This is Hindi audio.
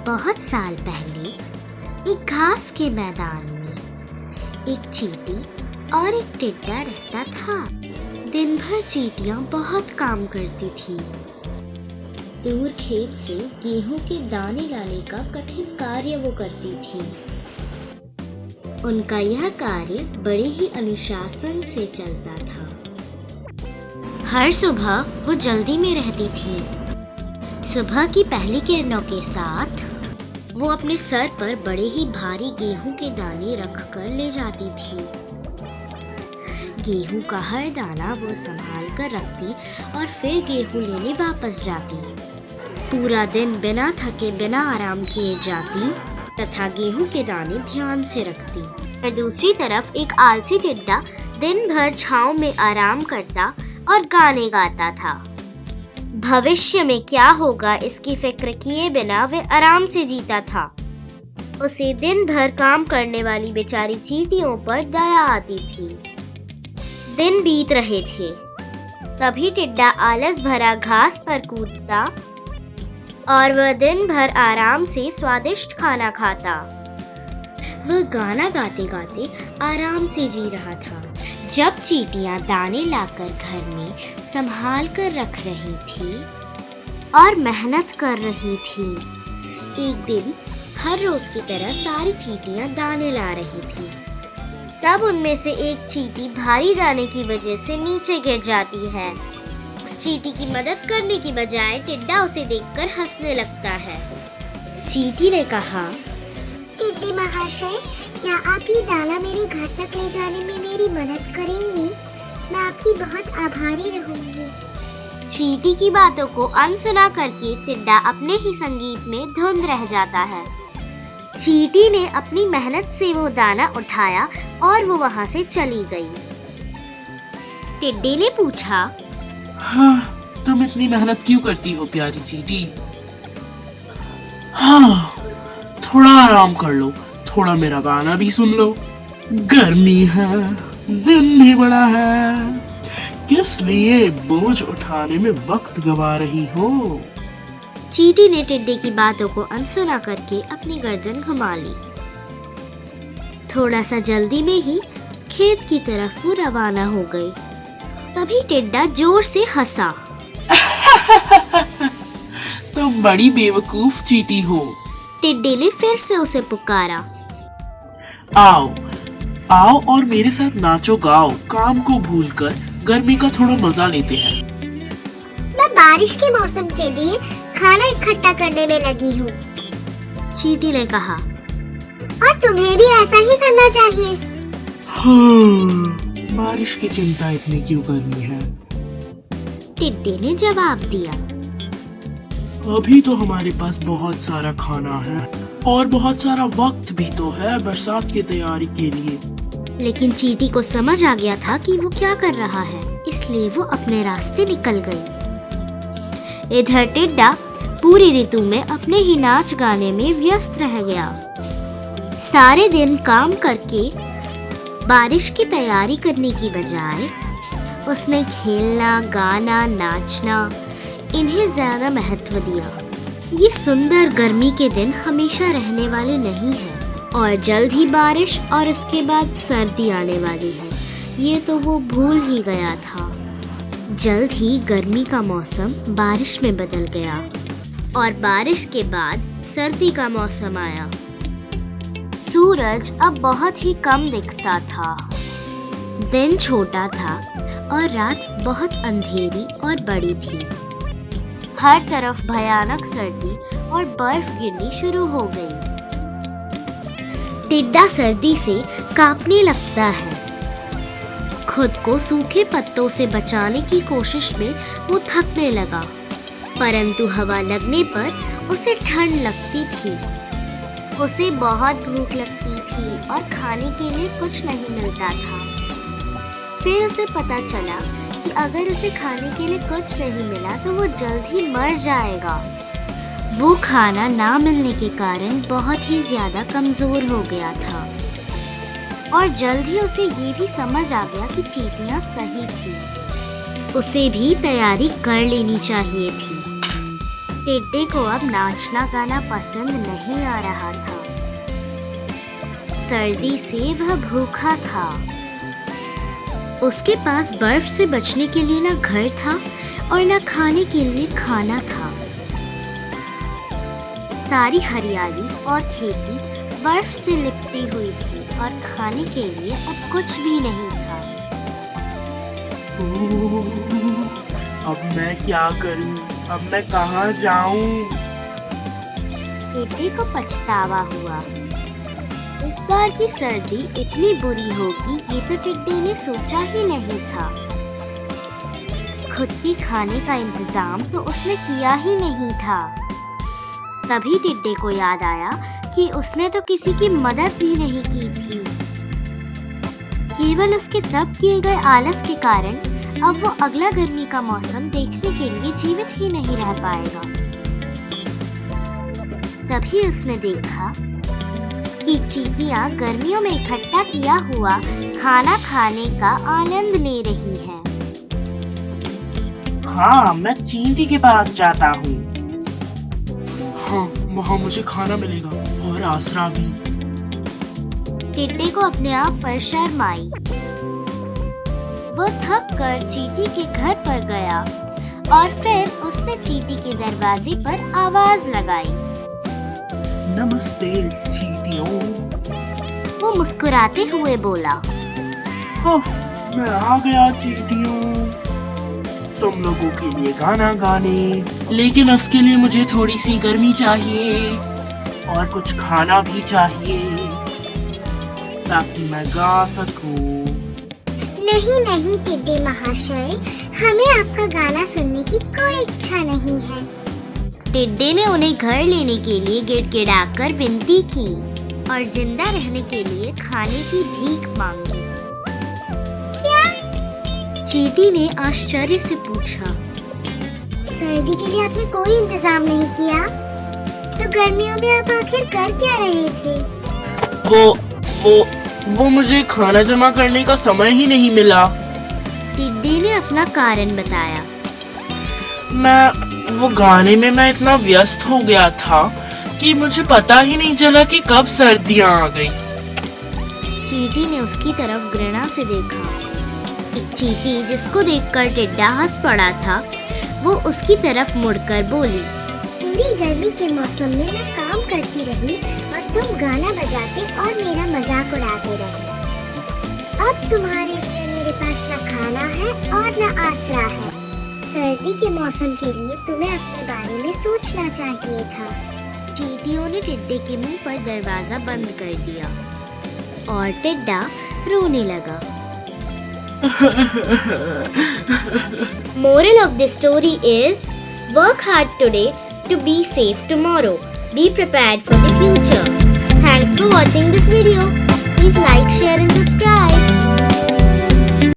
बहुत साल पहले एक घास के मैदान में एक चींटी और एक टिड्डा रहता था। दिन भर चींटियां बहुत काम करती थी। दूर खेत से गेहूं के दाने लाने का कठिन कार्य वो करती थी। उनका यह कार्य बड़े ही अनुशासन से चलता था। हर सुबह वो जल्दी में रहती थी। सुबह की पहली किरणों के साथ वो अपने सर पर बड़े ही भारी गेहूं के दाने रखकर ले जाती थी। गेहूं का हर दाना वो संभाल कर रखती और फिर गेहूं लेने वापस जाती। पूरा दिन बिना थके बिना आराम किए जाती तथा गेहूं के दाने ध्यान से रखती। और दूसरी तरफ एक आलसी टिड्डा दिन भर छांव में आराम करता और गाने गाता था। भविष्य में क्या होगा इसकी फिक्र किए बिना वे आराम से जीता था। उसे दिन भर काम करने वाली बेचारी चींटियों पर दया आती थी। दिन बीत रहे थे, तभी टिड्डा आलस भरा घास पर कूदता और वह दिन भर आराम से स्वादिष्ट खाना खाता। वह गाना गाते गाते आराम से जी रहा था। जब चींटियां दाने लाकर घर में संभाल कर रख रही थी और मेहनत कर रही थी, एक दिन हर रोज की तरह सारी चींटियां दाने ला रही थी। तब उनमें से एक चींटी भारी दाने की वजह से नीचे गिर जाती है। उस चींटी की मदद करने की बजाय टिड्डा उसे देखकर हंसने लगता है। चींटी ने कहा, टिड्डे महाशय, क्या आप ये दाना मेरे घर तक ले जाने में मेरी मदद करेंगी? मैं आपकी बहुत आभारी रहूंगी। चींटी की बातों को अनसुना करके टिड्डा अपने ही संगीत में धुंध रह जाता है। चींटी ने अपनी मेहनत से वो दाना उठाया और वो वहां से चली गई। टिड्डे ने पूछा, हाँ, तुम इतनी मेहनत क्यों करती हो प्यारी चींटी? हाँ, थोड़ा आराम कर लो, थोड़ा मेरा गाना भी सुन लो। गर्मी है, दिन भी बड़ा है, किस लिए बोझ उठाने में वक्त गवा रही हो? चींटी ने टिड्डे की बातों को अनसुना करके अपनी गर्दन घुमा ली। थोड़ा सा जल्दी में ही खेत की तरफ वो रवाना हो गई। तभी टिड्डा जोर से हंसा। तुम बड़ी बेवकूफ चींटी हो। टिड्डे ने फिर से उसे पुकारा, आओ आओ और मेरे साथ नाचो गाओ, काम को भूलकर गर्मी का थोड़ा मजा लेते हैं। मैं बारिश के मौसम के लिए खाना इकट्ठा करने में लगी हूँ। चींटी ने कहा, और तुम्हें भी ऐसा ही करना चाहिए। हाँ, बारिश की चिंता इतनी क्यों करनी है? टिड्डे ने जवाब दिया, अभी तो हमारे पास बहुत सारा खाना है और बहुत सारा वक्त भी तो है बरसात की तैयारी के लिए। लेकिन चींटी को समझ आ गया था कि वो क्या कर रहा है, इसलिए वो अपने रास्ते निकल गई। इधर टिड्डा पूरी ऋतु में अपने ही नाच गाने में व्यस्त रह गया। सारे दिन काम करके बारिश की तैयारी करने की बजाय उसने खेलना, गाना, नाचना इन्हें ज्यादा महत्व दिया। ये सुंदर गर्मी के दिन हमेशा रहने वाले नहीं हैं और जल्द ही बारिश और उसके बाद सर्दी आने वाली है, ये तो वो भूल ही गया था। जल्द ही गर्मी का मौसम बारिश में बदल गया और बारिश के बाद सर्दी का मौसम आया। सूरज अब बहुत ही कम दिखता था। दिन छोटा था और रात बहुत अंधेरी और बड़ी थी। हर तरफ भयानक सर्दी और बर्फ गिरनी शुरू हो गई। टिड्डा सर्दी से कांपने लगता है। खुद को सूखे पत्तों से बचाने की कोशिश में वो थकने लगा, परंतु हवा लगने पर उसे ठंड लगती थी। उसे बहुत भूख लगती थी और खाने के लिए कुछ नहीं मिलता था। फिर उसे पता चला कि अगर उसे खाने के लिए कुछ नहीं मिला तो वो जल्द ही मर जाएगा। वो खाना ना मिलने के कारण बहुत ही ज्यादा कमजोर हो गया था। और जल्द ही उसे ये भी समझ आ गया कि चींटियां सही थी। उसे भी तैयारी कर लेनी चाहिए थी। टिड्डे को अब नाचना गाना पसंद नहीं आ रहा था। सर्दी से वह भूखा था। उसके पास बर्फ से बचने के लिए ना घर था और ना खाने के लिए खाना था। सारी हरियाली और खेती बर्फ से लिपटी हुई थी और खाने के लिए अब कुछ भी नहीं था। अब मैं क्या करूं? अब मैं कहाँ जाऊं? टिड्डे को पछतावा हुआ। इस बार की सर्दी इतनी बुरी होगी ये तो टिड्डे ने सोचा ही नहीं था। खुद की खाने का इंतजाम तो उसने किया ही नहीं था। तभी टिड्डे को याद आया कि उसने तो किसी की मदद भी नहीं की थी। केवल उसके तब किए गए आलस के कारण अब वो अगला गर्मी का मौसम देखने के लिए जीवित ही नहीं रह पाएगा। तभी उसने देखा कि चींटियां गर्मियों में इकट्ठा किया हुआ खाना खाने का आनंद ले रही हैं। हाँ, मैं चींटी के पास जाता हूँ। हाँ, वहाँ मुझे खाना मिलेगा और आसरा भी। टिड्डे को अपने आप पर शर्म आई। वो थक कर चींटी के घर पर गया और फिर उसने चींटी के दरवाजे पर आवाज लगाई। नमस्ते चींटियों। वो मुस्कुराते हुए बोला, उफ, मैं आ गया चींटियों, तुम लोगों के लिए गाना गाने। लेकिन उसके लिए मुझे थोड़ी सी गर्मी चाहिए और कुछ खाना भी चाहिए ताकि मैं गा सकूं। नहीं टिड्डे महाशय, हमें आपका गाना सुनने की कोई इच्छा नहीं है। टिड्डे ने उन्हें घर लेने के लिए गिड़गिड़ाकर विनती की और जिंदा रहने के लिए खाने की भीख मांगी। क्या? चींटी ने आश्चर्य से पूछा। सर्दी के लिए आपने कोई इंतजाम नहीं किया? तो गर्मियों में आप आखिर कर क्या रहे थे? वो मुझे खाना जमा करने का समय ही नहीं मिला। टिड्डे ने अपना कारण बताया। वो गाने में मैं इतना व्यस्त हो गया था कि मुझे पता ही नहीं चला कि कब सर्दियां आ गई। चींटी ने उसकी तरफ घृणा से देखा। एक चींटी जिसको देखकर टिड्डा हंस पड़ा था, वो उसकी तरफ मुड़कर बोली, पूरी गर्मी के मौसम में मैं काम करती रही और तुम गाना बजाते और मेरा मजाक उड़ाते रहे। अब तुम्हारे लिए मेरे पास न खाना है और न आसरा है। सर्दी के मौसम के लिए तुम्हें अपने बारे में सोचना चाहिए था। चींटियों ने टिड्डे के मुंह पर दरवाजा बंद कर दिया और टिड्डा रोने लगा। Moral of the story is, work hard today to be safe tomorrow. Be prepared for the future. Thanks for watching this video. Please like, share and subscribe.